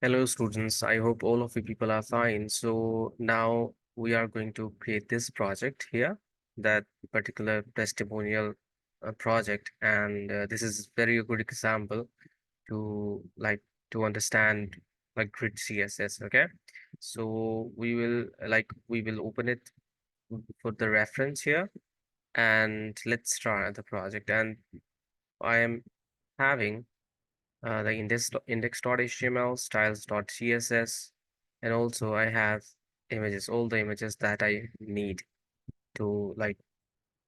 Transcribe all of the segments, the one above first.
Hello, students. I hope all of you people are fine. So now we are going to create this project here, that particular testimonial project, and this is very good example to to understand like grid CSS. Okay, so we will open it for the reference here, and let's start the project. And I am having the index.html, styles.css, and also I have images, all the images that I need to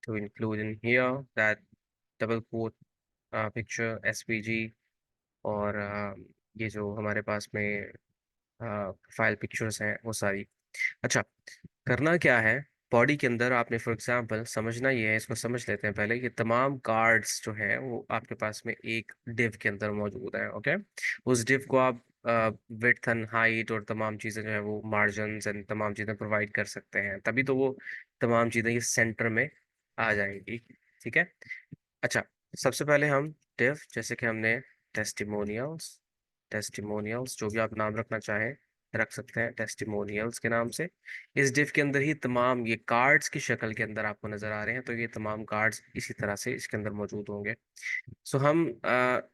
to include in here, that double quote picture, SVG, और ये जो हमारे पास में file pictures हैं वो सारी। अच्छा, करना क्या है, बॉडी के अंदर आपने फॉर एग्जांपल समझना ये है, इसको समझ लेते हैं पहले। ये तमाम कार्ड्स जो हैं वो आपके पास में एक डिव के अंदर मौजूद है। ओके, उस डिव को आप विड्थ एंड हाइट और तमाम चीज़ें जो है वो मार्जिन एंड तमाम चीज़ें प्रोवाइड कर सकते हैं, तभी तो वो तमाम चीज़ें ये सेंटर में आ जाएंगी। ठीक है। अच्छा, सबसे पहले हम डिव, जैसे कि हमने टेस्टिमोनियल्स, टेस्टिमोनियल्स जो भी आप नाम रखना चाहें रख सकते हैं टेस्टिमोनियल्स के नाम से। इस डिव के अंदर ही तमाम ये कार्ड्स की शक्ल के अंदर आपको नजर आ रहे हैं, तो ये तमाम कार्ड्स इसी तरह से इसके अंदर मौजूद होंगे। सो हम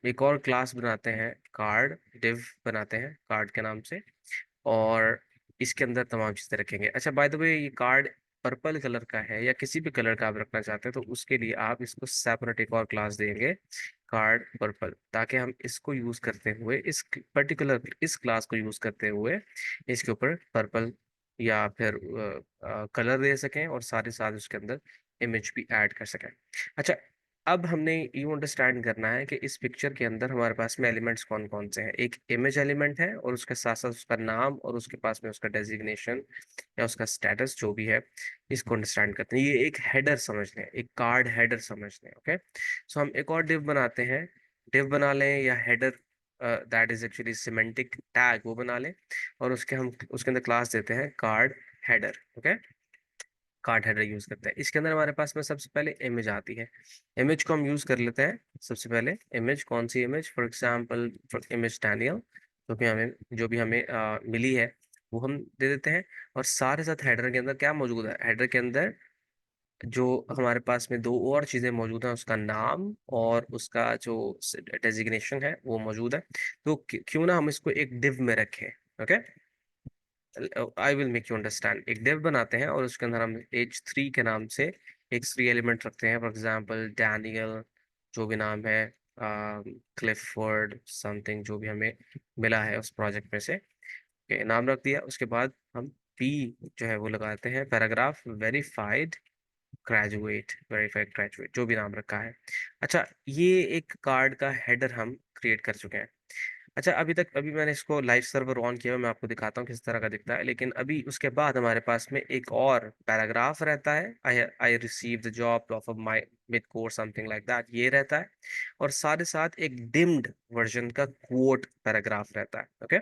एक और क्लास बनाते हैं, कार्ड डिव बनाते हैं कार्ड के नाम से, और इसके अंदर तमाम चीज़ें रखेंगे। अच्छा, बाय द वे, ये कार्ड पर्पल कलर का है या किसी भी कलर का आप रखना चाहते हैं, तो उसके लिए आप इसको सेपरेट एक और क्लास देंगे, कार्ड पर्पल, ताकि हम इसको यूज करते हुए इस क्लास को यूज करते हुए इसके ऊपर पर्पल या फिर कलर दे सकें, और साथ ही साथ उसके अंदर इमेज भी ऐड कर सकें। अच्छा, अब हमने यू अंडरस्टैंड करना है कि इस पिक्चर के अंदर हमारे पास में एलिमेंट्स कौन कौन से हैं। एक इमेज एलिमेंट है, और उसके साथ साथ उसका नाम, और उसके पास में उसका डेजिग्नेशन या उसका स्टेटस जो भी है, इसको अंडरस्टैंड करते हैं। ये एक हेडर समझ लें, एक कार्ड हेडर समझ लें। ओके, सो हम एक और डिव बनाते हैं, डिव बना लें या header, that is actually semantic tag, वो बना लें, और उसके अंदर क्लास देते हैं card header. Okay, card header use करते हैं। इसके अंदर हमारे पास में सबसे पहले इमेज आती है। इमेज को हम यूज कर लेते हैं। सबसे पहले इमेज, कौन सी image, for example image Daniel, जो भी हमें मिली है वो हम दे देते हैं। और साथ ही साथ हेडर के अंदर क्या मौजूद है, हेडर के अंदर जो हमारे पास में दो और चीजें मौजूद हैं, उसका नाम और उसका जो डेजिग्नेशन है वो मौजूद है। तो क्यों ना हम इसको एक डिव में रखें। Okay, I will make you understand. एक डिव बनाते हैं और उसके अंदर हम H3 के नाम से एक थ्री एलिमेंट रखते हैं, फॉर एग्जांपल डैनियल, जो भी नाम है, क्लिफोर्ड समथिंग, जो भी हमें मिला है उस प्रोजेक्ट में से, के नाम रख दिया। उसके बाद हम P जो है वो लगाते हैं, पैराग्राफ वेरीफाइड ग्रेजुएट, जो भी नाम रखा है। अच्छा, ये एक कार्ड का हेडर हम क्रिएट कर चुके हैं। अच्छा, अभी मैंने इसको लाइव सर्वर ऑन किया हुआ है, मैं आपको दिखाता हूँ किस तरह का दिखता है। लेकिन अभी उसके बाद हमारे पास में एक और पैराग्राफ रहता है, I I receive the job of my mid course something like that, ये रहता है। और साथ ही साथ एक डिम्ड वर्जन का कोट पैराग्राफ रहता है। ओके,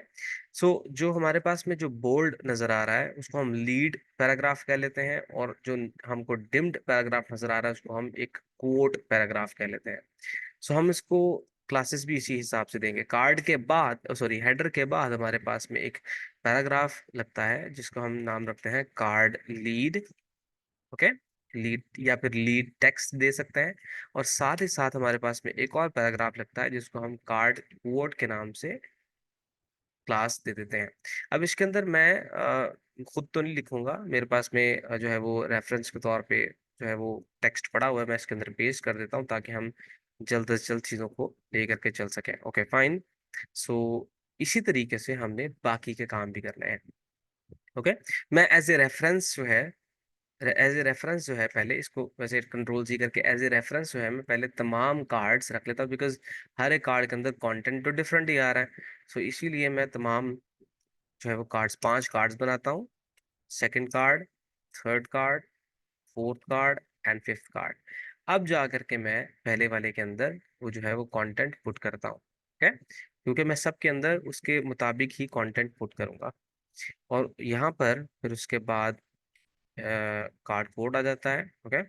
सो जो हमारे पास में जो बोल्ड नजर आ रहा है उसको हम लीड पैराग्राफ कह लेते हैं, और जो हमको डिम्ड पैराग्राफ नजर आ रहा है उसको हम एक कोट पैराग्राफ कह लेते हैं। सो हम इसको क्लासेस भी इसी हिसाब से देंगे। कार्ड के बाद, सॉरी, हेडर के बाद हमारे पास में एक पैराग्राफ लगता है जिसको हम नाम रखते हैं कार्ड लीड। ओके, लीड या फिर लीड टेक्स्ट दे सकते हैं। और साथ ही साथ हमारे पास में एक और पैराग्राफ लगता है जिसको हम कार्ड कोड के नाम से क्लास दे देते हैं। अब इसके अंदर मैं खुद तो नहीं लिखूंगा, मेरे पास में जो है वो रेफरेंस के तौर पे जो है वो टेक्स्ट पड़ा हुआ है, मैं इसके अंदर पेस्ट कर देता हूँ ताकि हम जल्द से जल्द चीज़ों को ले करके चल सकें। Okay, fine. सो इसी तरीके से हमने बाकी के काम भी करने हैं। ओके, मैं एज ए रेफरेंस जो है, पहले इसको वैसे कंट्रोल C करके एज ए रेफरेंस जो है मैं पहले तमाम कार्ड्स रख लेता हूँ, बिकॉज हर एक कार्ड के अंदर कंटेंट तो डिफरेंट ही आ रहा है। सो इसीलिए मैं तमाम जो है वो कार्ड्स, 5 कार्ड्स बनाता हूँ। Second card, third card, fourth card and fifth card. अब जा करके मैं पहले वाले के अंदर वो जो है वो कंटेंट पुट करता हूँ। ठीक है, क्योंकि मैं सबके अंदर उसके मुताबिक ही कंटेंट पुट करूंगा। और यहाँ पर फिर उसके बाद कार्ड कोड आ जाता है। ओके,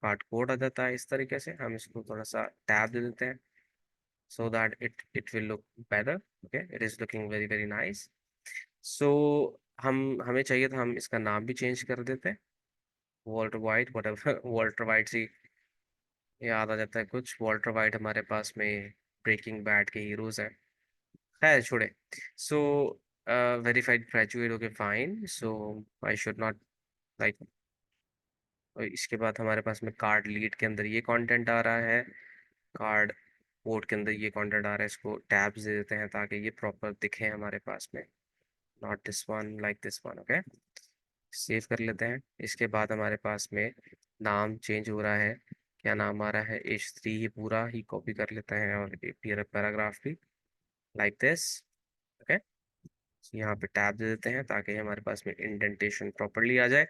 कार्ड कोड आ जाता है। इस तरीके से हम इसको थोड़ा सा टैब दे देते हैं, so that it will look better. Okay, it is looking very very nice. So हमें चाहिए था, हम इसका नाम भी चेंज कर देते, Walter white whatever Walter white से याद आ जाता है कुछ। वॉल्टर वाइट हमारे पास में ब्रेकिंग बैड के हीरोज हैं। खैर छोड़े। So verified graduate, okay fine. So I should not like. इसके बाद हमारे पास में कार्ड लीड के अंदर ये कंटेंट आ रहा है, कार्ड पोर्ट के अंदर ये कंटेंट आ रहा है। इसको टैब्स दे देते हैं ताकि ये प्रॉपर दिखे हमारे पास में, not this one like this one. Okay, save कर लेते हैं। इसके बाद हमारे पास में नाम चेंज हो रहा है। क्या नाम आ रहा है, H3 ही पूरा ही कॉपी कर लेते हैं, और पैराग्राफ भी लाइक दिस। ओके, यहाँ पे टैब दे देते हैं ताकि हमारे पास में इंडेंटेशन प्रॉपरली आ जाए।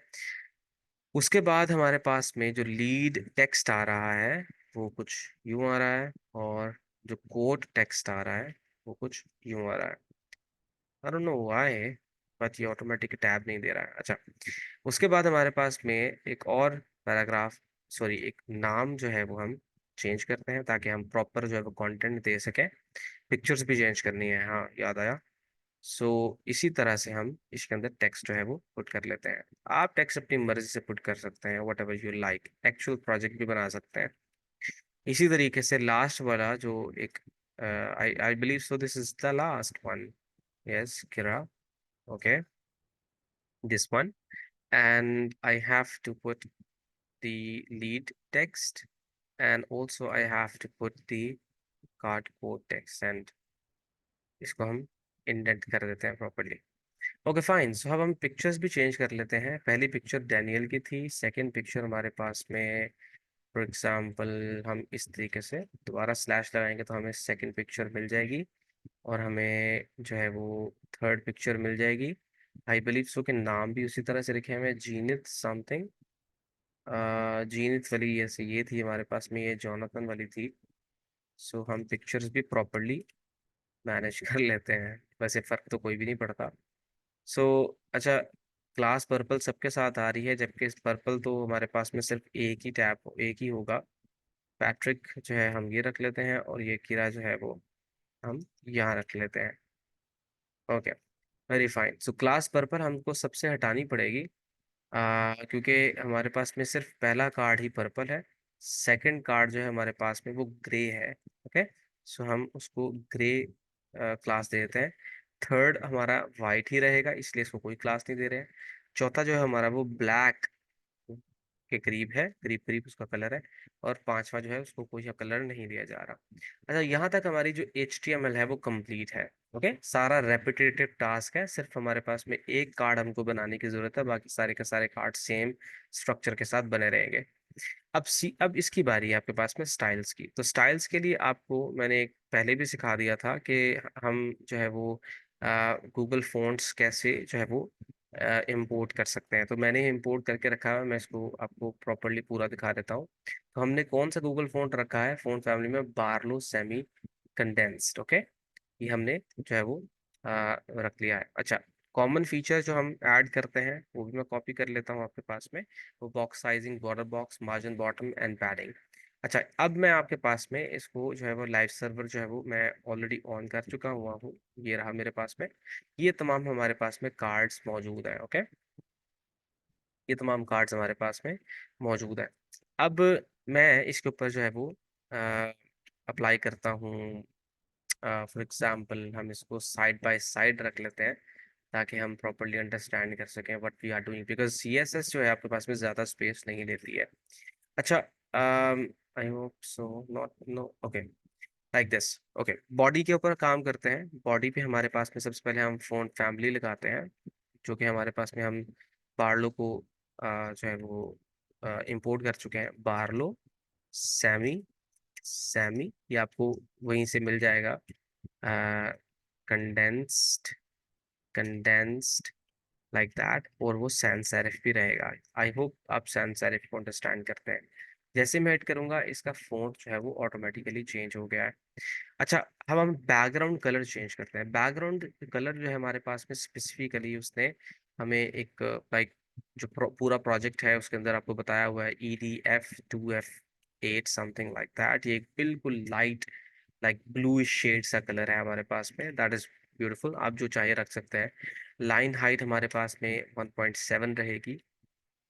उसके बाद हमारे पास में जो लीड टेक्स्ट आ रहा है वो कुछ यूं आ रहा है, और जो कोड टेक्स्ट आ रहा है वो कुछ यूं आ रहा है। I don't know why, but ये ऑटोमेटिक टैब नहीं दे रहा है। अच्छा, उसके बाद हमारे पास में एक और पैराग्राफ, सॉरी एक नाम जो है वो हम चेंज करते हैं ताकि हम प्रॉपर जो है वो कंटेंट दे सकें। पिक्चर्स भी चेंज करनी है, हाँ याद आया। सो इसी तरह से हम इसके अंदर टेक्स्ट जो है वो पुट कर लेते हैं। आप टेक्स्ट अपनी मर्जी से पुट कर सकते हैं, what ever you like, actual project भी बना सकते हैं। इसी तरीके से लास्ट वाला जो एक, I I believe so this is the last one, yes Kira, okay, this one, and I have to put the lead text, and also I have to put the card code text, and इसको हम indent कर देते हैं properly. Okay fine. सो अब हम pictures भी change कर लेते हैं। पहली पिक्चर डैनियल की थी, सेकंड पिक्चर हमारे पास में फॉर एग्जांपल हम इस तरीके से दोबारा स्लैश लगाएंगे तो हमें सेकंड पिक्चर मिल जाएगी, और हमें जो है वो थर्ड पिक्चर मिल जाएगी। आई बिलीव सो के नाम भी उसी तरह से लिखे हुए हैं, जीनित समथिंग, जीनित वाली ऐसे ये थी हमारे पास में, ये जॉनथन वाली थी। सो हम पिक्चर्स भी प्रॉपरली मैनेज कर लेते हैं, वैसे फ़र्क तो कोई भी नहीं पड़ता। सो अच्छा, क्लास पर्पल सबके साथ आ रही है, जबकि इस पर्पल तो हमारे पास में सिर्फ एक ही टैब एक ही होगा। पैट्रिक जो है हम ये रख लेते हैं, और ये कीरा जो है वो हम यहाँ रख लेते हैं। Okay, very fine. So class purple हमको सबसे हटानी पड़ेगी, क्योंकि हमारे पास में सिर्फ पहला कार्ड ही पर्पल है, सेकंड कार्ड जो है हमारे पास में वो ग्रे है। ओके, सो हम उसको ग्रे क्लास दे देते हैं। थर्ड हमारा वाइट ही रहेगा, इसलिए इसको कोई क्लास नहीं दे रहे हैं। चौथा जो है हमारा वो ब्लैक के करीब है, करीब करीब उसका कलर है। और पांचवा जो है उसको कोई कलर नहीं दिया जा रहा। अच्छा, यहाँ तक हमारी जो HTML है वो कंप्लीट है। ओके, सारा रेपिटेटिव टास्क है, सिर्फ हमारे पास में एक कार्ड हमको बनाने की जरूरत है, बाकी सारे के सारे कार्ड सेम स्ट्रक्चर के साथ बने रहेंगे। अब इसकी बारी है आपके पास में स्टाइल्स की। तो स्टाइल्स के लिए आपको मैंने एक पहले भी सिखा दिया था कि हम जो है वो गूगल फॉन्ट्स कैसे जो है वो इंपोर्ट कर सकते हैं। तो मैंने इंपोर्ट करके रखा है, मैं इसको आपको प्रॉपरली पूरा दिखा देता हूँ। तो हमने कौन सा गूगल फॉन्ट रखा है, फॉन्ट फैमिली में बार्लो सेमी कंडेंस्ड। ओके, ये हमने जो है वो रख लिया है। अच्छा, कॉमन फीचर जो हम ऐड करते हैं वो भी मैं कॉपी कर लेता हूँ आपके पास में। वो box sizing, border box, margin bottom and padding. अच्छा, अब मैं आपके पास में इसको जो है वो लाइव सर्वर जो है वो मैं ऑलरेडी ऑन कर चुका हुआ हूँ, ये रहा मेरे पास में। ये तमाम हमारे पास में कार्ड्स मौजूद हैं। ओके, ये तमाम कार्ड्स हमारे पास में मौजूद हैं। अब मैं इसके ऊपर जो है वो अप्लाई करता हूँ। फॉर एग्जाम्पल हम इसको साइड बाय साइड रख लेते हैं ताकि हम प्रॉपरली अंडरस्टैंड कर सकें what we are doing, because CSS जो है आपके पास में ज़्यादा स्पेस नहीं लेती है। अच्छा, I hope so not, no, okay, like this. Okay, body के ऊपर काम करते हैं। बॉडी पे हमारे पास में सबसे पहले हम फ़ॉन्ट फैमिली लगाते हैं, जो कि हमारे पास में हम बार्लो को जो है वो इंपोर्ट कर चुके हैं। बार्लो सैमी, सैमी ये आपको वहीं से मिल जाएगा। कंडेंस्ड, कंडेंस्ड लाइक दैट, और वो सैंस सेरिफ भी रहेगा। आई होप आप सैंस सेरिफ को अंडरस्टैंड करते हैं। जैसे मैं ऐड करूंगा इसका फ़ॉन्ट जो है वो ऑटोमेटिकली चेंज हो गया है। अच्छा, अब हम बैकग्राउंड कलर चेंज करते हैं। बैकग्राउंड कलर जो है हमारे पास में स्पेसिफिकली उसने हमें एक लाइक जो पूरा प्रोजेक्ट है उसके अंदर आपको बताया हुआ है EDF2F8 समथिंग लाइक दैट। ये एक बिल्कुल लाइट लाइक ब्लू शेड सा कलर है हमारे पास में, दैट इज ब्यूटीफुल। आप जो चाहिए रख सकते हैं। लाइन हाइट हमारे पास में 1.7 रहेगी।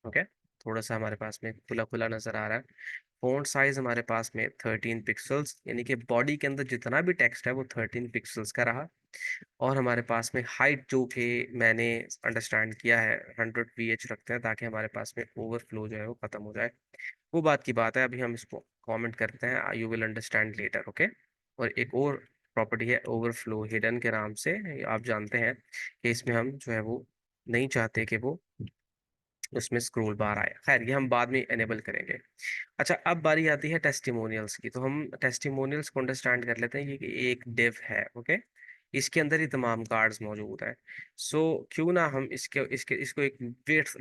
ओके, थोड़ा सा हमारे पास में खुला खुला नजर आ रहा है। फॉन्ट साइज हमारे पास में 13 पिक्सल्स, यानी कि बॉडी के अंदर जितना भी टेक्स्ट है वो 13 पिक्सल्स का रहा। और हमारे पास में हाइट जो कि मैंने अंडरस्टैंड किया है 100 pH रखते हैं, ताकि हमारे पास में ओवरफ्लो जो है वो खत्म हो जाए। वो बात की बात है, अभी हम इसको कमेंट करते हैं, you will understand later. Okay. और एक और प्रॉपर्टी है ओवरफ्लो हिडन के नाम से, आप जानते हैं कि इसमें हम जो है वो नहीं चाहते कि वो उसमें स्क्रोल बार आए। खैर, ये हम बाद में एनेबल करेंगे। अच्छा, अब बारी आती है टेस्टिमोनियल्स की। तो हम टेस्टिमोनियल्स को अंडरस्टैंड कर लेते हैं। ये एक डिव है। ओके, इसके अंदर ही तमाम कार्ड्स मौजूद हैं। सो क्यों ना हम इसके इसके इसको एक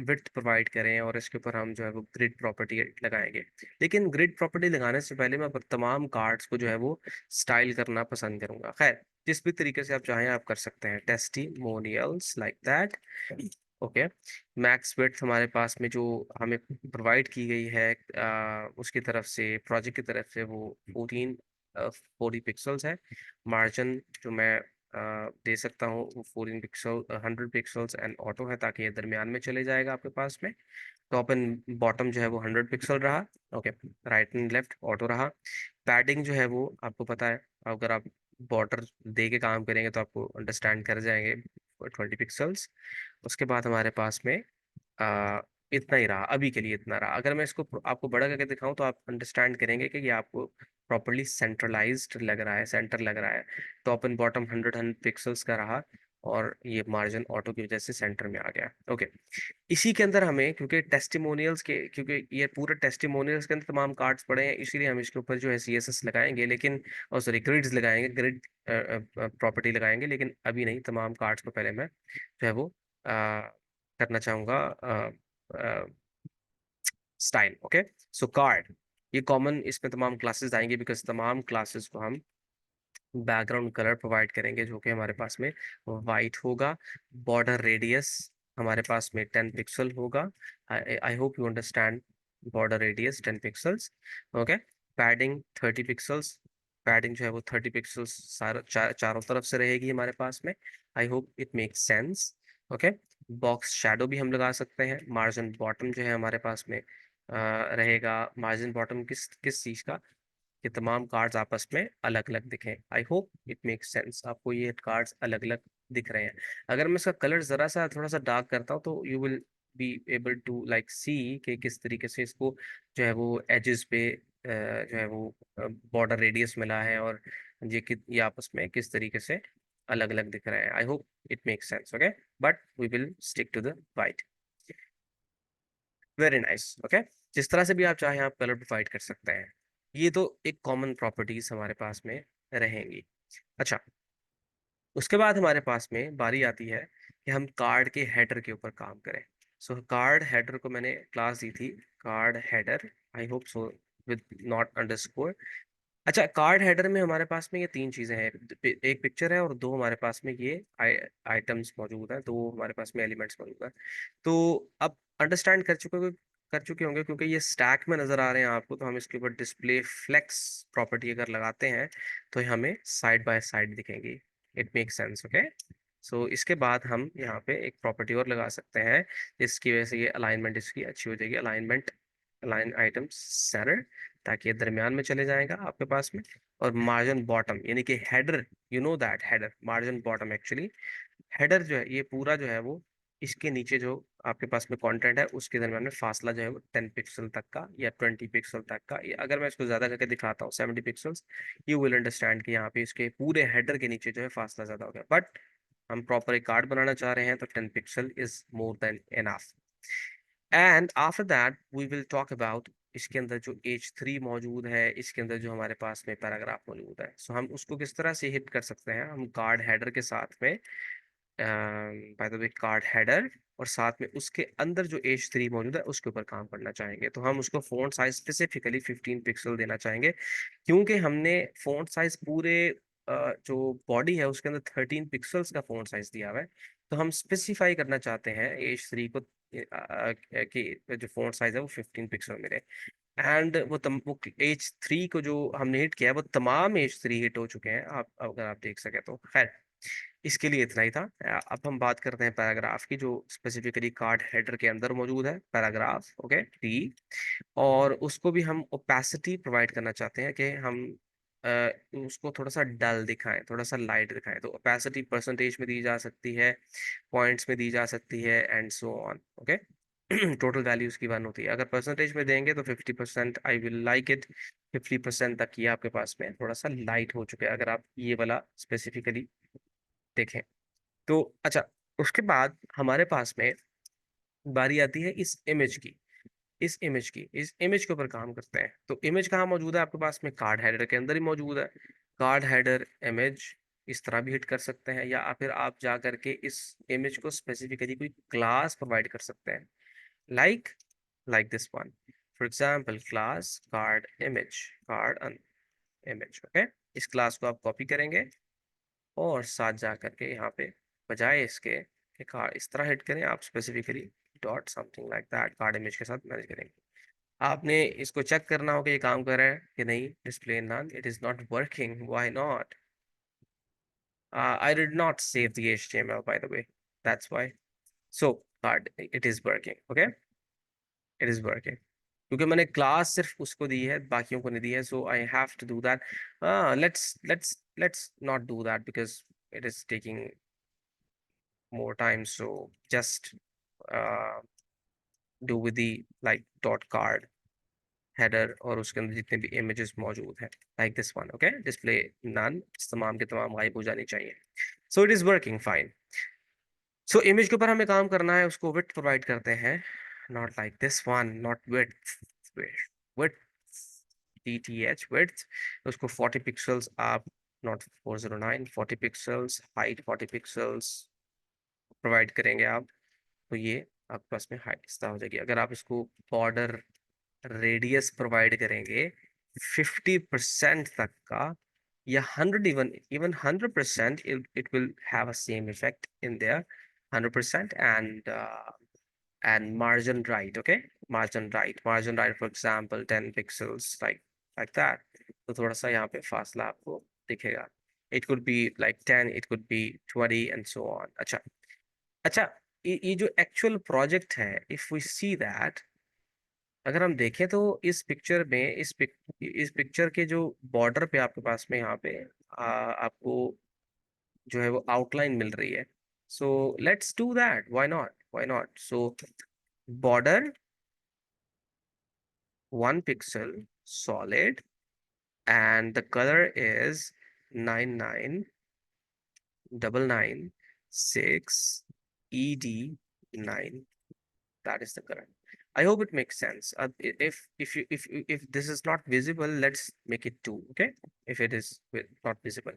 विड्थ प्रोवाइड करें और इसके ऊपर हम जो है वो ग्रिड प्रॉपर्टी लगाएंगे। लेकिन ग्रिड प्रॉपर्टी लगाने से पहले मैं तमाम कार्ड्स को जो है वो स्टाइल करना पसंद करूंगा। खैर, जिस भी तरीके से आप चाहें आप कर सकते हैं, testimonials like that. Okay. Max width हमारे पास में जो हमें प्रोवाइड की गई है उसकी तरफ से, प्रोजेक्ट की तरफ से, वो 40 पिक्सल्स है। मार्जिन जो मैं दे सकता हूँ वो 14 पिक्सल, 100 पिक्सल्स एंड ऑटो है, ताकि ये दरमियान में चले जाएगा आपके पास में। टॉप एंड बॉटम जो है वो 100 पिक्सल रहा। Okay. Right and left auto रहा। पैडिंग जो है वो आपको पता है, अगर आप बॉर्डर दे के काम करेंगे तो आपको अंडरस्टैंड कर जाएंगे, 20 पिक्सल्स। उसके बाद हमारे पास में आ, इतना ही रहा, अभी के लिए इतना रहा। अगर मैं इसको आपको बड़ा करके दिखाऊं तो आप अंडरस्टैंड करेंगे कि ये आपको प्रॉपरली सेंट्रलाइज्ड लग रहा है, सेंटर लग रहा है। टॉप एंड बॉटम 100 पिक्सल्स का रहा, और ये मार्जिन ऑटो की वजह से सेंटर में आ गया। ओके। इसी के अंदर हमें, क्योंकि ये पूरे टेस्टिमोनियल्स के अंदर तमाम कार्ड्स पड़े हैं, इसीलिए हम इसके ऊपर जो है CSS लगाएंगे, लेकिन और सॉरी ग्रिड्स लगाएंगे, ग्रिड प्रॉपर्टी लगाएंगे, लेकिन अभी नहीं। तमाम कार्ड्स को पहले मैं जो है वो करना चाहूंगा स्टाइल। ओके। सो कार्ड, ये कॉमन इसमें तमाम क्लासेस आएंगे, बिकॉज तमाम क्लासेस को हम बैकग्राउंड कलर प्रोवाइड करेंगे जो कि हमारे पास में वाइट होगा। बॉर्डर रेडियस हमारे पास में 10 पिक्सल होगा। I hope you understand. Border radius 10 pixels. Okay. Padding 30 pixels. Padding जो है वो 30 पिक्सल्स चारों तरफ से रहेगी हमारे पास में। आई hope it makes sense. Okay. Box shadow भी हम लगा सकते हैं। मार्जिन बॉटम जो है हमारे पास में रहेगा। मार्जिन बॉटम किस किस चीज़ का, कि तमाम कार्ड्स आपस में अलग अलग दिखें। आई होप इट मेक्स सेंस, आपको ये कार्ड्स अलग अलग दिख रहे हैं। अगर मैं इसका कलर जरा सा थोड़ा सा डार्क करता हूँ तो you will be able to like see कि किस तरीके से इसको जो है वो एजेस पे जो है वो बॉर्डर रेडियस मिला है, और ये आपस में किस तरीके से अलग अलग दिख रहे हैं। I hope it makes sense. Okay, but we will stick to the white. Very nice. Okay. जिस तरह से भी आप चाहें आप कलर प्रोवाइड कर सकते हैं। ये तो एक कॉमन प्रॉपर्टीज हमारे पास में रहेंगी। अच्छा, उसके बाद हमारे पास में बारी आती है कि हम कार्ड के हेडर के ऊपर काम करें। सो कार्ड हेडर को मैंने क्लास दी थी, card header. I hope so, with not underscore. अच्छा, कार्ड हेडर में हमारे पास में ये तीन चीजें हैं, एक पिक्चर है और दो हमारे पास में ये आइटम्स मौजूद हैं, दो हमारे पास में एलिमेंट्स मौजूद हैं। तो अब अंडरस्टैंड कर चुके होंगे, क्योंकि ये स्टैक में नजर आ रहे हैं आपको, तो हम इसके ऊपर डिस्प्ले फ्लेक्स प्रॉपर्टी अगर लगाते हैं तो ये हमें साइड बाय साइड दिखेंगी। It make sense. ओके। सो इसके बाद हम यहाँ पे एक प्रॉपर्टी और लगा सकते हैं, जिसकी वजह से ये अलाइनमेंट इसकी अच्छी हो जाएगी। अलाइनमेंट, अलाइन आइटम सेंटर, ताकि ये दरमियान में चले जाएगा आपके पास में। और मार्जिन बॉटम, यानी कि header, you know that header, margin bottom actually header जो है, ये पूरा जो है वो इसके नीचे जो आपके पास में कंटेंट है उसके दरमियान में फासला जो है वो 10 पिक्सल तक का या 20 पिक्सल तक का, अगर मैं इसको ज्यादा करके दिखाता हूँ 70 पिक्सल्स, यू विल अंडरस्टैंड कि यहाँ पे इसके पूरे हेडर के नीचे जो है फासला ज्यादा हो गया। बट हम प्रॉपर एक कार्ड बनाना चाह रहे हैं तो 10 pixel is more than enough. And after that we will talk about इसके अंदर जो H3 मौजूद है, इसके अंदर जो हमारे पास में पैराग्राफ मौजूद है। सो हम उसको किस तरह से हिट कर सकते हैं, हम कार्ड हेडर के साथ में, by the way card header, और साथ में उसके अंदर जो H3 मौजूद है उसके ऊपर काम करना चाहेंगे। तो हम उसको फॉन्ट साइज स्पेसिफिकली 15 पिक्सल देना चाहेंगे, क्योंकि हमने फॉन्ट साइज पूरे जो बॉडी है उसके अंदर 13 पिक्सल्स का फॉन्ट साइज दिया हुआ है। तो हम स्पेसिफाई करना चाहते हैं H3 को कि जो फॉन्ट साइज है वो 15 पिक्सल मिले। एंड वो H3 को जो हमने हिट किया है वो तमाम H3 हिट हो चुके हैं, आप अगर आप देख सके तो। खैर, इसके लिए इतना ही था। अब हम बात करते हैं पैराग्राफ की, जो स्पेसिफिकली कार्ड हेडर के अंदर मौजूद है, पैराग्राफ। Okay, T. और उसको भी हम ओपेसिटी प्रोवाइड करना चाहते हैं कि हम उसको थोड़ा सा डल दिखाएं, थोड़ा सा लाइट दिखाएं। तो ओपेसिटी परसेंटेज में दी जा सकती है, पॉइंट्स में दी जा सकती है, and so on. Okay, total value उसकी 1 होती है। अगर परसेंटेज में देंगे तो 50%, आई विल लाइक इट। 50% तक ये आपके पास में थोड़ा सा लाइट हो चुका है, अगर आप ये वाला स्पेसिफिकली देखें तो। अच्छा, उसके बाद हमारे पास में बारी आती है इस इमेज के ऊपर काम करते हैं। तो इमेज कहाँ मौजूद है आपके पास में? कार्ड हेडर के अंदर ही मौजूद है। कार्ड हेडर इमेज इस तरह भी हिट कर सकते हैं, या फिर आप जा करके इस इमेज को स्पेसिफिकली कोई क्लास प्रोवाइड कर सकते हैं, like like this one. For example, class card image. Okay, इस क्लास को आप कॉपी करेंगे और साथ जा करके यहाँ पे बजाय इसके कि कार्ड इस तरह हिट करें, आप specifically dot something like that card image के साथ मैनेज करेंगे। आपने इसको चेक करना होगा ये काम कर रहा है कि नहीं। Display none, it is not working, why not? I did not save the HTML, by the way, that's why. So card, it is working. Okay, it is working क्योंकि मैंने क्लास सिर्फ उसको दी है, बाकियों को नहीं दी है। So I have to do that. Let's not do that because it is taking more time. So just uh, do with the like dot card header, और उसके अंदर जितने भी इमेजेस मौजूद हैं, like this one. Okay, display none, तमाम के तमाम गायब हो जानी चाहिए। So it is working fine. So image के ऊपर हमें काम करना है, उसको विड्थ प्रोवाइड करते हैं, not like this one, not width, width, DTH width. उसको 40 पिक्सल्स आप, not 409, 40 pixels height, 40 pixels provide करेंगे आप। तो ये आपके पास में हाइट इस तरह हो जाएगी। अगर आप इसको बॉर्डर रेडियस प्रोवाइड करेंगे 50% तक का, या 100, even even 100%, it will have a same effect in there, 100%। And margin right, okay, margin right for example 10 pixels, like that। तो थोड़ा सा यहाँ पे फासला आपको दिखेगा। it could be like 10, it could be 20 and so on। अच्छा, अच्छा, ये जो एक्चुअल प्रोजेक्ट है, इफ वी सी दैट, अगर हम देखें तो इस पिक्चर में, इस पिक्चर के जो बॉर्डर पे आपके पास में यहाँ पे आपको जो है वो आउटलाइन मिल रही है। So let's do that, why not? So border 1 pixel solid, and the color is 99996 ED9, that is the color। I hope it makes sense. If this is not visible, let's make it 2, okay? If it is not visible,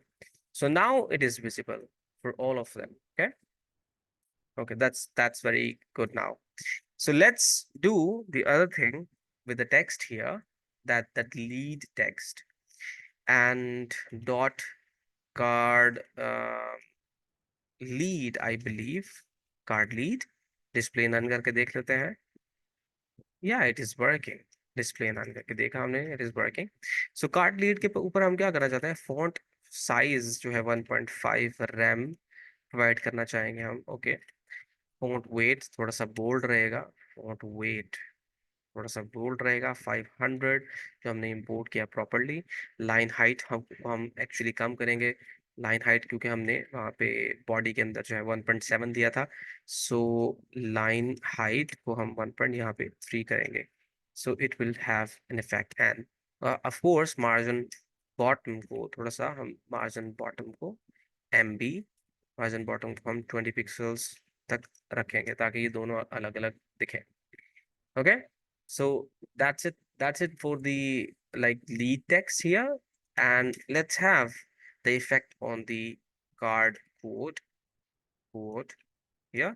so now it is visible for all of them, okay? Okay, that's very good now. So let's do the other thing with the text here, that lead text, and dot card lead, I believe, card lead, display none करके देख लेते हैं। या it is working, display none करके देखा हमने, it is working. So card lead के ऊपर हम क्या करना चाहते हैं? फॉन्ट साइज जो है 1.5 रैम प्रोवाइड करना चाहेंगे हम। ओके, फॉन्ट वेट थोड़ा सा बोल्ड रहेगा, फॉन्ट वेट थोड़ा सा बोल्ड रहेगा, 500 जो हमने इंपोर्ट किया प्रॉपरली। लाइन हाइट हम एक्चुअली कम करेंगे, लाइन हाइट, क्योंकि हमने वहाँ पे बॉडी के अंदर जो है 1.7 दिया था। सो लाइन हाइट को हम 1 पॉइंट यहाँ पे 3 करेंगे। So it will have an effect. End of course margin bottom को थोड़ा सा हम, मार्जिन बॉटम को MB, मार्जिन बॉटम को हम 20 पिक्सल्स तक रखेंगे, ताकि ये दोनों अलग अलग दिखें। Okay, so that's it for the like lead text here, and let's have the effect on the card quote here।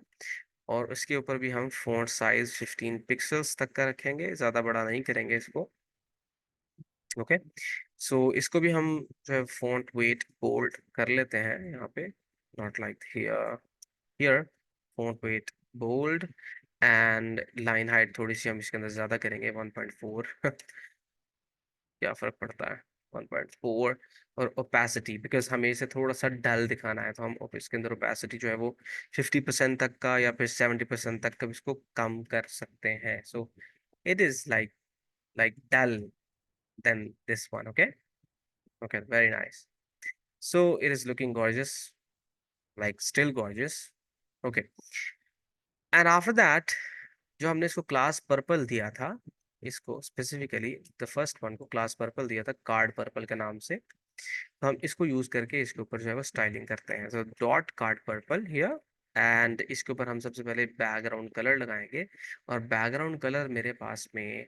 और उसके ऊपर भी हम font size 15 पिक्सल्स तक का रखेंगे, ज्यादा बड़ा नहीं करेंगे इसको। ओके, सो इसको भी हम जो है font weight bold कर लेते हैं यहाँ पे, not like here, font weight bold, and line height थोड़ी सी हम इसके अंदर ज़्यादा करेंगे, 1.4 क्या फ़र्क पड़ता है, 1.4। और ओपेसिटी, बिकॉज हमें इसे थोड़ा सा डल दिखाना है, तो हम इसके अंदर ओपेसिटी जो है वो 50% तक का या फिर 70% तक का इसको कम कर सकते हैं। So it is like dull than this one. Okay, okay, very nice. So it is looking gorgeous, like still gorgeous. Okay, and after that, जो हमने इसको क्लास पर्पल दिया था, इसको स्पेसिफिकली द फर्स्ट वन को क्लास पर्पल दिया था card purple के नाम से, तो हम इसको यूज करके इसके ऊपर जो है वो स्टाइलिंग करते हैं। तो dot card purple here, and इसके ऊपर हम सबसे पहले बैकग्राउंड कलर लगाएंगे। और बैकग्राउंड कलर मेरे पास में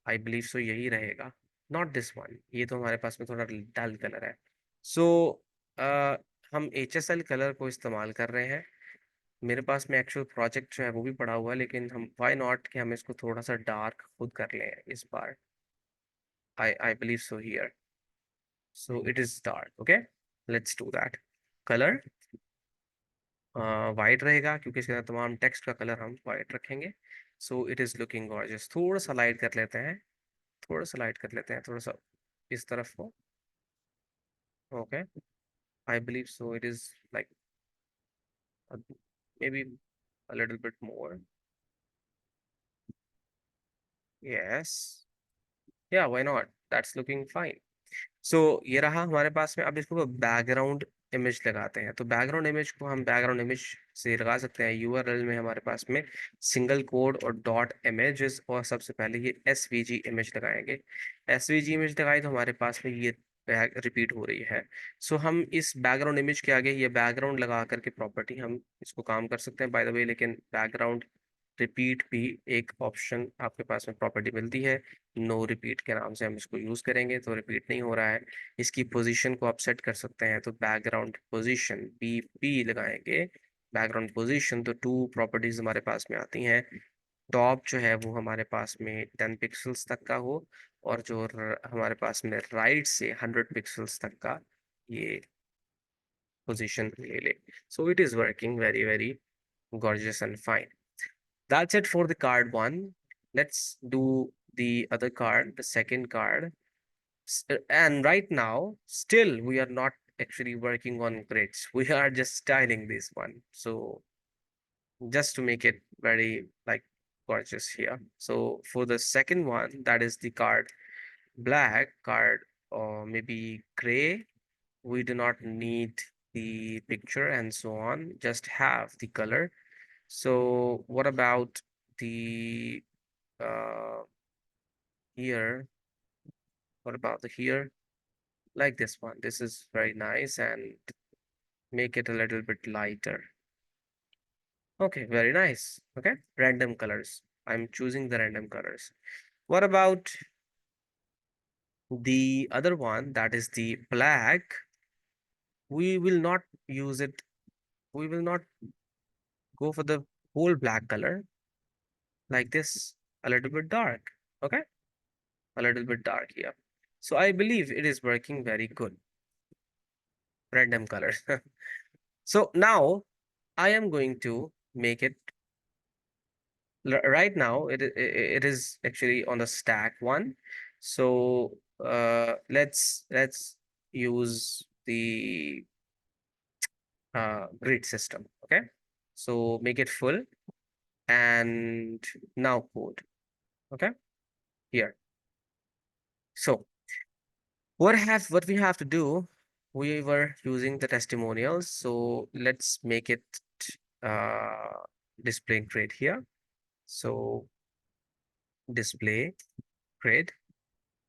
आई बिलीव सो यही रहेगा, नॉट दिस वन, ये तो हमारे पास में थोड़ा डल कलर है। सो हम HSL कलर को इस्तेमाल कर रहे हैं। मेरे पास में एक्चुअल प्रोजेक्ट जो है वो भी पड़ा हुआ है, लेकिन हम व्हाई नॉट कि हम इसको थोड़ा सा डार्क खुद कर लें इस बार। I believe so here, so it is dark. Okay, let's do that. Colour white रहेगा, क्योंकि इसके अंदर तमाम टेक्स्ट का कलर हम वाइट रखेंगे। सो इट इज लुकिंग गॉर्जियस। थोड़ा सा लाइट कर लेते हैं, थोड़ा सा लाइट कर लेते हैं, थोड़ा सा इस तरफ को। Okay, I believe so it is like may be a little bit more. Yes, yeah, why not, that's looking fine. सो ये रहा हमारे पास में। अब इसको बैकग्राउंड इमेज लगाते हैं। तो बैकग्राउंड इमेज को हम बैकग्राउंड इमेज से लगा सकते हैं। यूआरएल में हमारे पास में सिंगल कोड और डॉट इमेजेस, और सबसे पहले ये एसवीजी इमेज लगाएंगे। एसवीजी इमेज लगाई तो हमारे पास में ये रिपीट हो रही है। सो हम इस बैकग्राउंड इमेज के आगे ये बैकग्राउंड लगा करके प्रॉपर्टी हम इसको काम कर सकते हैं बाय द वे। लेकिन बैकग्राउंड रिपीट भी एक ऑप्शन आपके पास में प्रॉपर्टी मिलती है, नो रिपीट के नाम से हम इसको यूज करेंगे तो रिपीट नहीं हो रहा है। इसकी पोजीशन को आप सेट कर सकते हैं, तो बैकग्राउंड पोजीशन BP लगाएंगे। बैकग्राउंड पोजीशन, तो टू प्रॉपर्टीज हमारे पास में आती हैं। टॉप जो है वो हमारे पास में 10 पिक्सल्स तक का हो, और जो हमारे पास में राइट से 100 पिक्सल्स तक का ये पोजीशन ले ले। सो it is working very very gorgeous and fine. That's it for the card one. Let's do the other card, the second card. And right now, still we are not actually working on grids. We are just styling this one. So just to make it very like gorgeous here. So for the second one, that is the card black card, or maybe gray. We do not need the picture and so on, just have the color. So what about the uh here? What about the here? Like this one. This is very nice, and make it a little bit lighter. Okay, very nice. Okay, random colors. I'm choosing the random colors. What about the other one, that is the black? We will not use it. We will not go for the whole black color like this. A little bit dark. Okay, a little bit dark here. So I believe it is working very good. Random colors. So now I am going to make it right now. It is actually on the stack one. So let's use the grid system. Okay, so make it full, and now code. Okay, here. So what we have to do, we were using the testimonials, so let's make it uh display grid here. So display grid,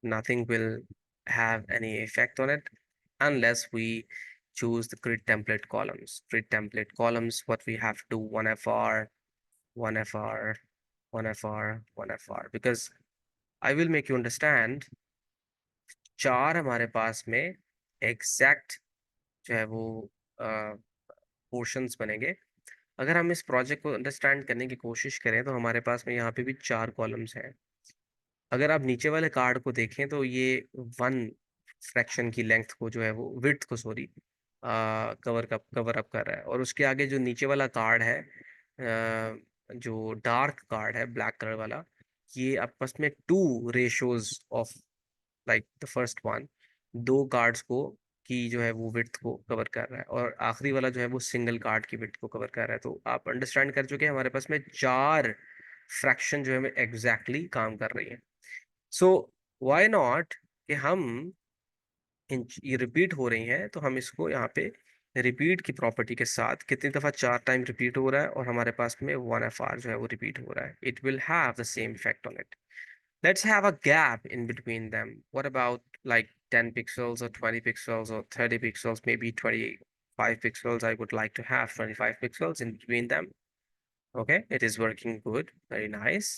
nothing will have any effect on it unless we choose the grid template columns. Grid template columns, what we have to do, 1FR, 1FR, 1FR, 1FR, because I will make you understand, चार हमारे पास में exact जो है वो portions बनेंगे। अगर हम इस प्रोजेक्ट को अंडरस्टैंड करने की कोशिश करें तो हमारे पास में यहाँ पे भी 4 कॉलम्स हैं। अगर आप नीचे वाले कार्ड को देखें तो ये 1 फ्रैक्शन की लेंथ को जो है वो विड्थ को सॉरी कवर अप कर रहा है, और उसके आगे जो नीचे वाला कार्ड है जो डार्क कार्ड है ब्लैक कलर वाला, ये आपस में two ratios of like the first one, दो कार्ड्स को की जो है वो विड्थ को कवर कर रहा है, और आखिरी वाला जो है वो सिंगल कार्ड की विड्थ को कवर कर रहा है। तो आप अंडरस्टैंड कर चुके हैं हमारे पास में चार फ्रैक्शन जो है एग्जैक्टली काम कर रही है। सो व्हाई नॉट कि हम ये रिपीट हो रही हैं, तो हम इसको यहाँ पे रिपीट की प्रॉपर्टी के साथ कितनी दफा चार टाइम रिपीट हो रहा है और हमारे पास में 1 FR जो है वो रिपीट हो रहा है, it will have the same effect on it. Let's have a gap in between them. What about like 10 pixels or 20 pixels or 30 pixels, maybe 25 pixels? I would like to have 25 pixels in between them. Okay, it is working good. Very nice.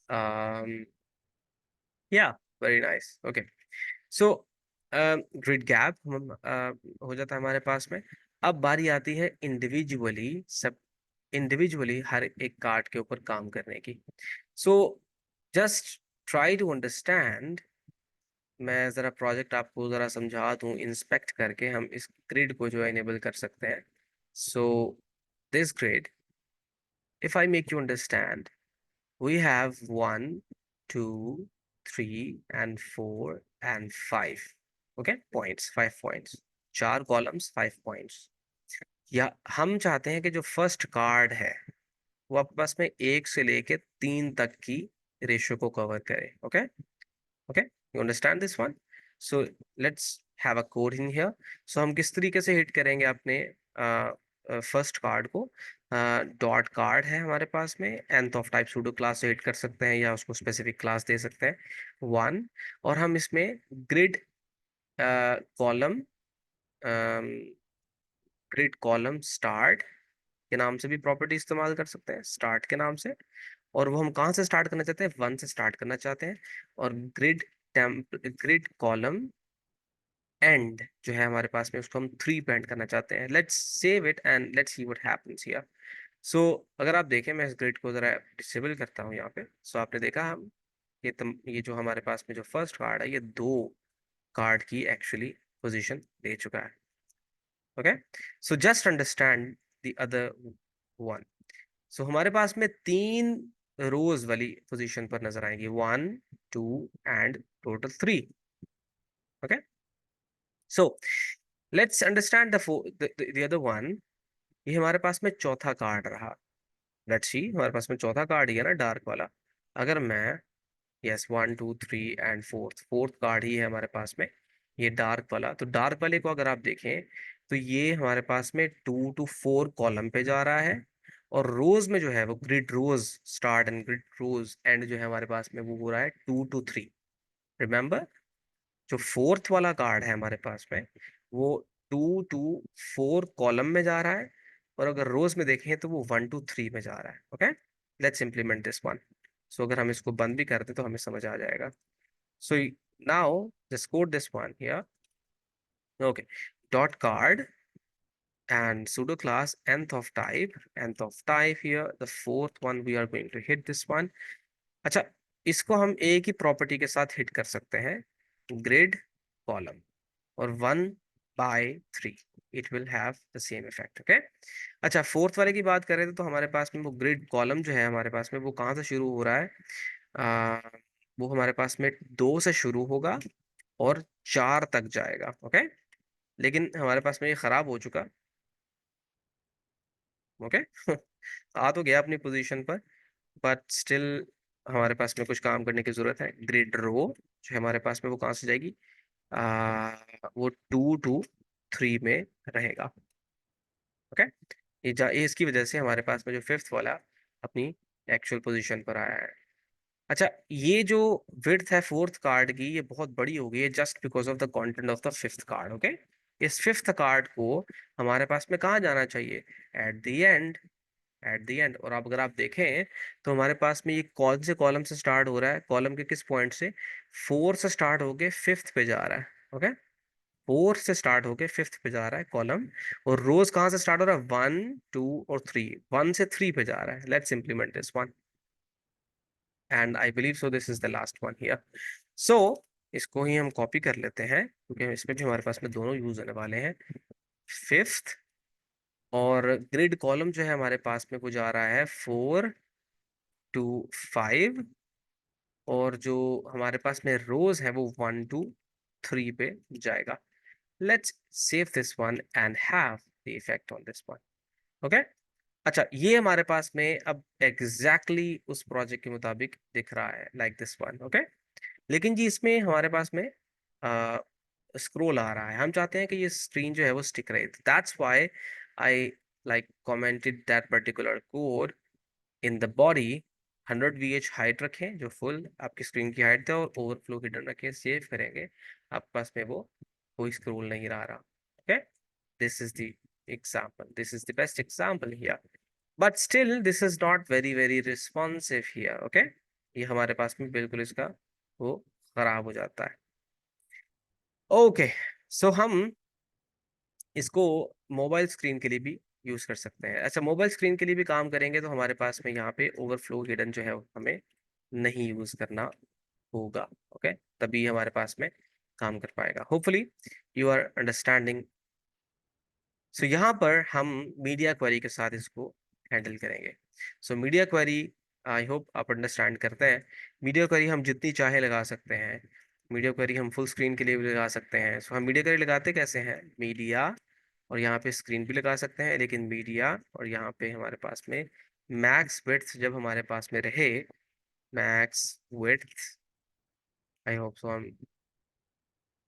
Um, yeah, very nice. Okay. So, grid gap हो जाता है हमारे पास में। अब बारी आती है इंडिविजुअली हर एक कार्ड के ऊपर काम करने की। So just try to understand, मैं ज़रा प्रोजेक्ट आपको ज़रा समझा दूँ, इंस्पेक्ट करके हम इस ग्रिड को जो है इनेबल कर सकते हैं। So this grid, if I make you understand, we have 1 2 3 and 4 and 5, okay points, 5 points, चार कॉलम्स, 5 पॉइंट्स। या हम चाहते हैं कि जो फर्स्ट कार्ड है वो आपके पास में 1 से लेके 3 तक की रेशियो को कवर करे। Okay, okay, you understand this one? So let's have a code in here. सो हम किस तरीके से हिट करेंगे अपने फर्स्ट कार्ड को? डॉट कार्ड है हमारे पास में, nth of type pseudo class से हिट कर सकते हैं या उसको स्पेसिफिक क्लास दे सकते हैं 1। और हम इसमें grid column grid column start के नाम से भी प्रॉपर्टी इस्तेमाल कर सकते हैं, स्टार्ट के नाम से। और वो हम कहाँ से स्टार्ट करना चाहते हैं? 1 से स्टार्ट करना चाहते हैं। और ग्रिड कॉलम एंड जो है हमारे पास में, उसको हम 3 पे एंड करना चाहते हैं। Let's save it and let's see what happens here. So अगर आप देखें, मैं इस ग्रिड को जरा डिसेबल करता हूँ यहाँ पे। सो आपने देखा, हम ये जो हमारे पास में जो फर्स्ट कार्ड है, ये दो कार्ड की एक्चुअली पोजीशन दे चुका है। Okay, so just understand the other one. So हमारे पास में 3 रोज वाली पोजीशन पर नजर आएंगी, 1 2 and total 3। Okay, so let's understand the other one. ये हमारे पास में चौथा कार्ड रहा। लेट्स सी, हमारे पास में चौथा कार्ड ही है ना, डार्क वाला। अगर मैं, yes, 1 2 3 and fourth fourth card ही है हमारे पास में, ये डार्क वाला। तो डार्क वाले को अगर आप देखें, तो ये हमारे पास में 2 to 4 कॉलम पे जा रहा है। और रोज में जो है वो grid rows start and grid rows end जो है हमारे पास में वो हो रहा है 2 to 3। रिमेंबर, जो फोर्थ वाला कार्ड है हमारे पास में, वो 2 to 4 कॉलम में जा रहा है। और अगर रोज में देखें तो वो 1 to 3 में जा रहा है। Okay, let's implement this one. So अगर हम इसको बंद भी करते तो हमें समझ आ जाएगा। So now just code this one here. Okay, dot card and pseudo class nth of type here, the fourth one we are going to hit this one। अच्छा, इसको हम एक ही प्रॉपर्टी के साथ हिट कर सकते हैं, ग्रिड कॉलम, और 1/3, it will have the same effect. Okay, अच्छा, फोर्थ वाले की बात करें तो हमारे पास में वो ग्रिड कॉलम जो है हमारे पास में, वो कहाँ से शुरू हो रहा है? आ, वो हमारे पास में 2 से शुरू होगा और 4 तक जाएगा। ओके, लेकिन हमारे पास में ये खराब हो चुका। ओके आ तो गया अपनी पोजीशन पर, बट स्टिल हमारे पास में कुछ काम करने की जरूरत है। ग्रिड रो जो है हमारे पास में, वो कहाँ से जाएगी? वो 2 to 3 में रहेगा। ओके, ये इसकी वजह से हमारे पास में जो फिफ्थ वाला अपनी एक्चुअल पोजीशन पर आया है। अच्छा, ये जो विड्थ है फोर्थ कार्ड की, ये बहुत बड़ी हो गई है just because of the content of the fifth card. Okay, इस फिफ्थ कार्ड को हमारे पास में कहाँ जाना चाहिए? At the end, at the end. और अब अगर आप देखें तो हमारे पास में ये कौन से कॉलम से स्टार्ट हो रहा है? कॉलम के किस पॉइंट से? 4 से स्टार्ट होके फिफ्थ पे जा रहा है। ओके, 4 से स्टार्ट होके फिफ्थ पे जा रहा है कॉलम। और रोज कहाँ से स्टार्ट हो रहा है? 1 2 और 3, 1 से 3 पे जा रहा है। Let's implement this one and I believe so this is the last one here. So इसको ही हम कॉपी कर लेते हैं, क्योंकि इसमें भी हमारे पास में दोनों यूज होने वाले हैं, फिफ्थ। और ग्रिड कॉलम जो है हमारे पास में वो जा रहा है 4 5, और जो हमारे पास में रोज है वो 1 2 3 पे जाएगा. Let's save this one and have the effect on this one. Okay. अच्छा, ये हमारे पास में अब एग्जैक्टली exactly उस प्रोजेक्ट के मुताबिक दिख रहा है, लाइक दिस वन. ओके. लेकिन जी इसमें हमारे पास में स्क्रोल आ रहा है. हम चाहते हैं कि ये स्क्रीन जो है वो स्टिक रहे. That's why I like commented that particular code in the body. 100 VH height रखें जो फुल आपकी स्क्रीन की हाइट है, और ओवरफ्लो हिडन रखें. सेव करेंगे, आपके पास में वो कोई स्क्रोल नहीं रहा. Okay. This is the example. This is the best example here. But still, this is not very very responsive here. Okay. ये हमारे पास में बिल्कुल इसका वो खराब हो जाता है. ओके. सो हम इसको मोबाइल स्क्रीन के लिए भी यूज कर सकते हैं. अच्छा, मोबाइल स्क्रीन के लिए भी काम करेंगे तो हमारे पास में यहाँ पे ओवरफ्लो हिडन जो है वो हमें नहीं यूज करना होगा. ओके. तभी हमारे पास में काम कर पाएगा. Hopefully you are understanding. So यहाँ पर हम मीडिया क्वेरी के साथ इसको हैंडल करेंगे. सो मीडिया क्वेरी, आई होप आप अंडरस्टैंड करते हैं. मीडिया क्वेरी हम जितनी चाहे लगा सकते हैं. मीडिया क्वेरी हम फुल स्क्रीन के लिए भी लगा सकते हैं. सो हम मीडिया क्वेरी लगाते कैसे हैं? मीडिया, और यहाँ पे स्क्रीन भी लगा सकते हैं, लेकिन मीडिया और यहाँ पे हमारे पास में मैक्स विड्थ जब हमारे पास में रहे, मैक्स विड्थ, आई होप सो हम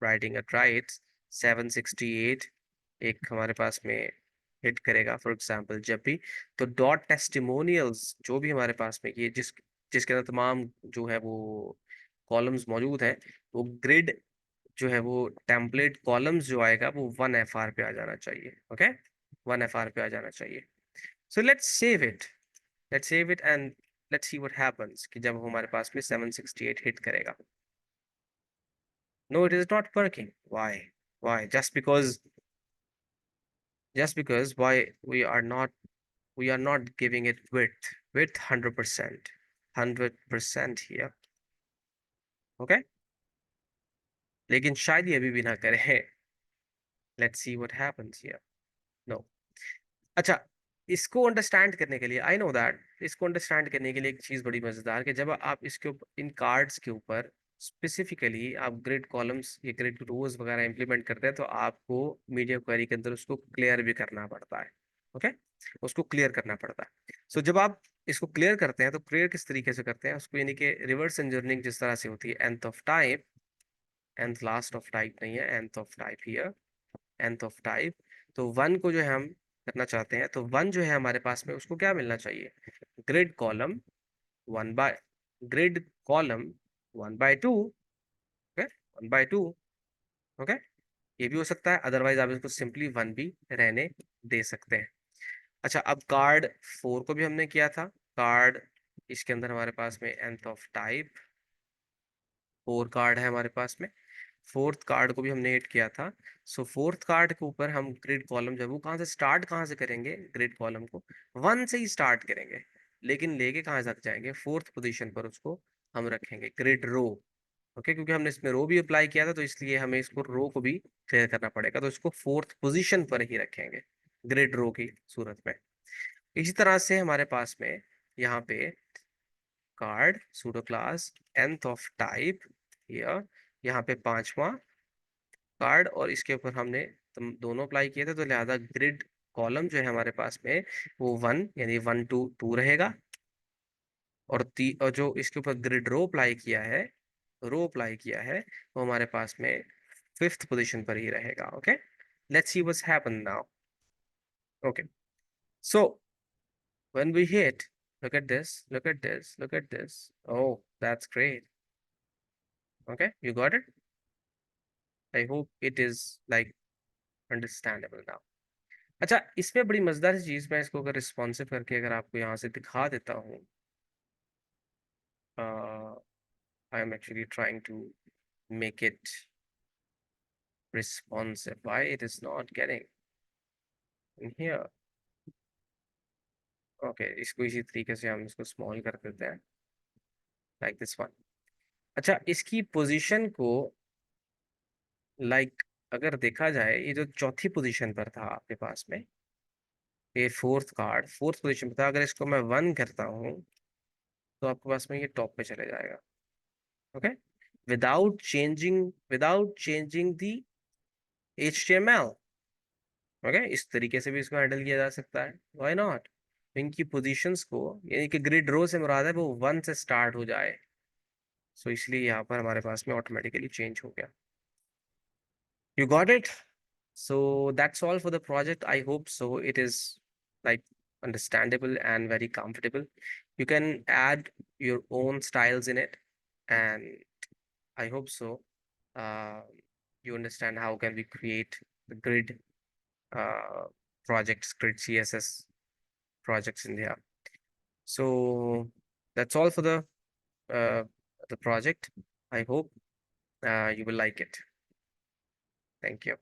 राइटिंग इट राइट, 768 एक हमारे पास में हिट करेगा फॉर एग्जांपल जब भी. तो डॉट टेस्टिमोनियल्स जो भी हमारे पास में ये जिसके अंदर तमाम जो है वो कॉलम्स मौजूद हैं, वो ग्रिड जो है वो टेम्पलेट कॉलम्स जो आएगा वो 1 FR पे आ जाना चाहिए. ओके. 1 FR पे आ जाना चाहिए. So let's save it and let's see what happens कि जब हमारे पास में 768 हिट करेगा. No, it is not working. Why? Just because why we are not giving it width 100% here. Okay. लेकिन शायद ये अभी भी ना करे. Let's see what happens here. No. अच्छा, इसको अंडरस्टैंड करने के लिए, आई नो दैट, इसको अंडरस्टैंड करने के लिए एक चीज बड़ी मजेदार कि जब आप इसके ऊपर इन कार्ड्स के ऊपर स्पेसिफिकली आप ग्रिड कॉलम्स या ग्रिड रोज वगैरह इंप्लीमेंट करते हैं, तो आपको मीडिया क्वेरी के अंदर उसको क्लियर भी करना पड़ता है. ओके. उसको क्लियर करना पड़ता है. सो जब आप इसको क्लियर करते हैं तो क्लियर किस तरीके से करते हैं उसको, यानी कि रिवर्स इंजीनियरिंग जिस तरह से होती है, nth of type, nth last of type नहीं है, nth of type here, nth of type. तो वन को जो है हम करना चाहते हैं, तो वन जो है हमारे पास में उसको क्या मिलना चाहिए? Grid column 1/2. ओके. 1/2. ओके. ये भी हो सकता है, अदरवाइज आप इसको सिंपली वन भी रहने दे सकते हैं. अच्छा, अब कार्ड 4 को भी हमने किया था. कार्ड, इसके अंदर हमारे पास में nth ऑफ टाइप 4 कार्ड है हमारे पास में. फोर्थ कार्ड को भी हमने ऐड किया था. सो फोर्थ कार्ड के ऊपर हम ग्रिड कॉलम जब वो कहाँ से करेंगे, ग्रिड कॉलम को 1 से ही स्टार्ट करेंगे, लेकिन लेके कहाँ तक जाएंगे, 4th पोजीशन पर उसको हम रखेंगे, ग्रिड रो. ओके. क्योंकि हमने इसमें रो भी अप्लाई किया था, तो इसलिए हमें इसको रो को भी क्लियर करना पड़ेगा, तो इसको 4th पोजीशन पर ही रखेंगे ग्रिड रो की सूरत में. इसी तरह से हमारे पास में यहाँ पे card pseudo class nth of type here, यहाँ पे 5वां कार्ड, और इसके ऊपर हमने दोनों अप्लाई किए थे, तो लिहाजा ग्रिड कॉलम जो है हमारे पास में वो 1 यानी 1 2 2 रहेगा. और जो इसके ऊपर ग्रिड रो अप्लाई किया है वो हमारे पास में 5th पोजीशन पर ही रहेगा. Okay. Let's see what's happen now. Okay. So when we hit, look at this. Oh, that's great. Okay, you got it. I hope it is like understandable now. अच्छा, इसमें बड़ी मजेदार चीज, मैं इसको अगर रिस्पॉन्सिव करके अगर आपको यहाँ से दिखा देता हूँ, I am actually trying to make it responsive. Why it is not getting in here? Okay, इसको इसी तरीके से हम इसको स्मॉल कर देते हैं, लाइक दिस वन. अच्छा, इसकी पोजीशन को लाइक अगर देखा जाए, ये जो चौथी पोजीशन पर था आपके पास में, ये फोर्थ पोजीशन पर था, अगर इसको मैं 1 करता हूँ तो आपके पास में ये टॉप पे चले जाएगा। ओके, विदाउट चेंजिंग दी HTML। ओके, इस तरीके से भी इसको हैंडल किया जा सकता है, व्हाई नॉट। इनकी पोजीशंस को, यानी कि ग्रिड रो से मुराद है वो 1 से स्टार्ट हो जाए। सो इसलिए यहाँ पर हमारे पास में ऑटोमेटिकली चेंज हो गया। You got it? So that's all for the project. I hope so. It is like understandable and very comfortable. You can add your own styles in it, and I hope so. Uh, you understand how can we create the grid uh, projects, grid CSS projects in there. So that's all for uh, the project. I hope you will like it. Thank you.